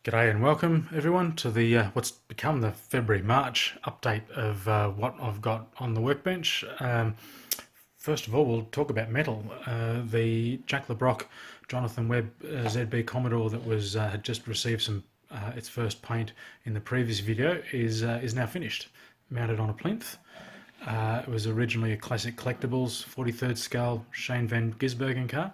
G'day and welcome everyone to the what's become the February-March update of what I've got on the workbench. First of all, we'll talk about metal. The Jack LeBrocq Jonathan Webb ZB Commodore that was had just received some its first paint in the previous video is now finished, mounted on a plinth. It was originally a classic collectibles 43rd scale Shane Van Gisbergen car.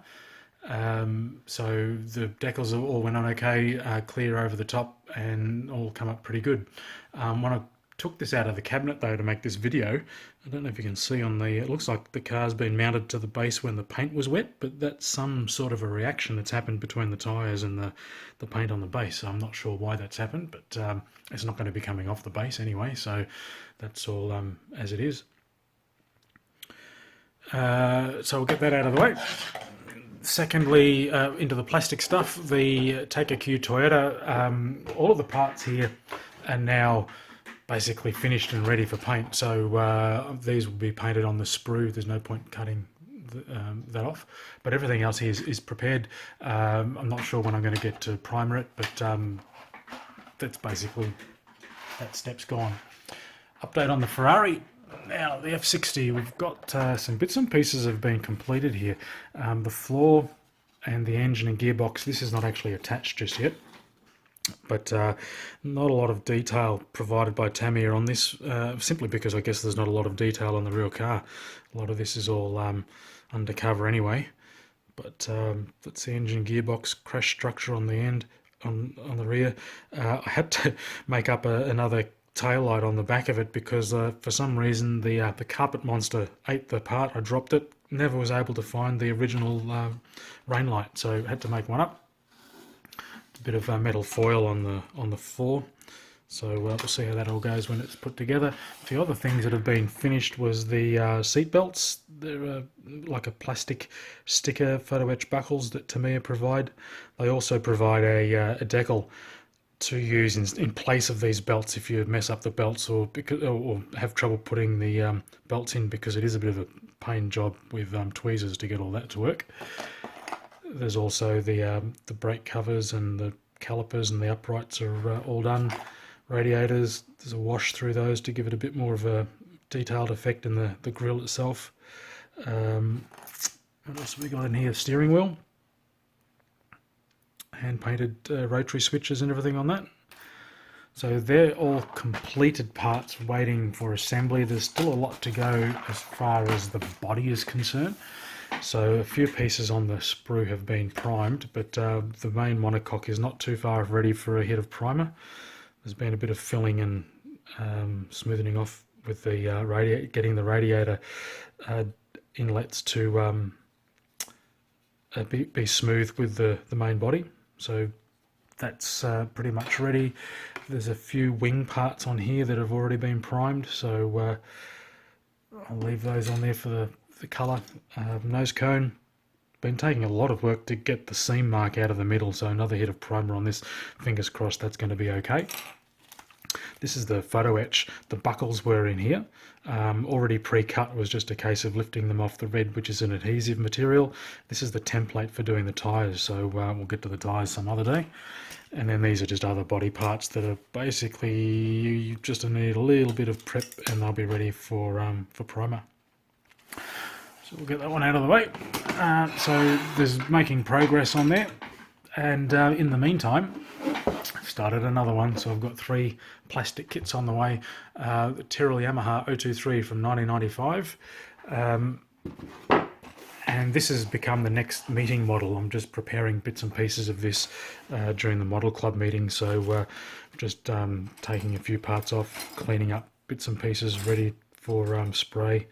So the decals all went on okay, clear over the top, and all come up pretty good. When I took this out of the cabinet though to make this video, I don't know if you can see on it looks like the car's been mounted to the base when the paint was wet, but that's some sort of a reaction that's happened between the tyres and the paint on the base. So I'm not sure why that's happened, but it's not going to be coming off the base anyway, so that's all as it is. So we'll get that out of the way. Secondly, into the plastic stuff, the Take a Cue Toyota, all of the parts here are now basically finished and ready for paint. So these will be painted on the sprue. There's no point cutting that off. But everything else here is prepared. I'm not sure when I'm going to get to primer it, but that's basically, that step's gone. Update on the Ferrari. Now, the F60, we've got some bits and pieces have been completed here. The floor and the engine and gearbox, this is not actually attached just yet, but not a lot of detail provided by Tamiya on this, simply because I guess there's not a lot of detail on the real car. A lot of this is all undercover anyway, but that's the engine gearbox, crash structure on the end, on the rear. I had to make up another tail light on the back of it because for some reason the carpet monster ate the part. I dropped it, never was able to find the original rain light, so had to make one up. A bit of metal foil on the floor, so we'll see how that all goes when it's put together. A few other things that have been finished was the seat belts. They're like a plastic sticker photo etch buckles that Tamiya provide. They also provide a decal to use in place of these belts if you mess up the belts or have trouble putting the belts in, because it is a bit of a pain job with tweezers to get all that to work. There's also the brake covers and the calipers and the uprights are all done. Radiators, there's a wash through those to give it a bit more of a detailed effect in the grille itself. What else have we got in here? Steering wheel. Hand-painted rotary switches and everything on that. So they're all completed parts waiting for assembly. There's still a lot to go as far as the body is concerned. So a few pieces on the sprue have been primed, but the main monocoque is not too far ready for a hit of primer. There's been a bit of filling and smoothing off with the getting the radiator inlets to be smooth with the main body. So that's pretty much ready. There's a few wing parts on here that have already been primed, so I'll leave those on there for the colour. Nose cone, been taking a lot of work to get the seam mark out of the middle, so another hit of primer on this. Fingers crossed that's going to be okay. This is the photo etch. The buckles were in here, already pre-cut. It was just a case of lifting them off the red, which is an adhesive material. This is the template for doing the tyres, so we'll get to the tyres some other day. And then these are just other body parts that are basically, you just need a little bit of prep and they'll be ready for primer. So we'll get that one out of the way. So there's making progress on there, and in the meantime I've started another one, so I've got 3 plastic kits on the way. The Tyrrell Yamaha 023 from 1995, and this has become the next meeting model. I'm just preparing bits and pieces of this during the model club meeting, so just taking a few parts off, cleaning up bits and pieces ready for spray.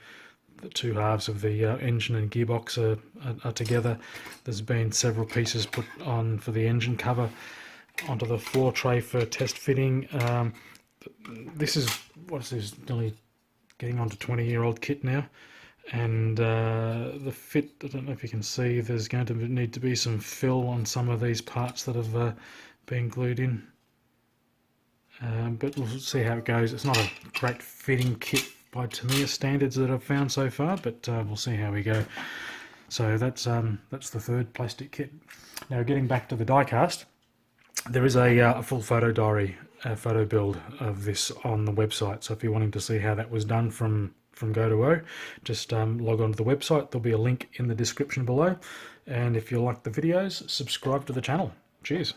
The 2 halves of the engine and gearbox are together. There's been several pieces put on for the engine cover onto the floor tray for test fitting. This is, what's this, nearly getting on to 20-year-old kit now, and the fit, I don't know if you can see, there's going to need to be some fill on some of these parts that have been glued in, but we'll see how it goes. It's not a great fitting kit by Tamiya standards that I've found so far, but we'll see how we go. So that's the 3rd plastic kit. Now, getting back to the diecast, There is a full photo diary, photo build of this on the website. So if you're wanting to see how that was done from go to O, just log on to the website. There'll be a link in the description below. And if you like the videos, subscribe to the channel. Cheers.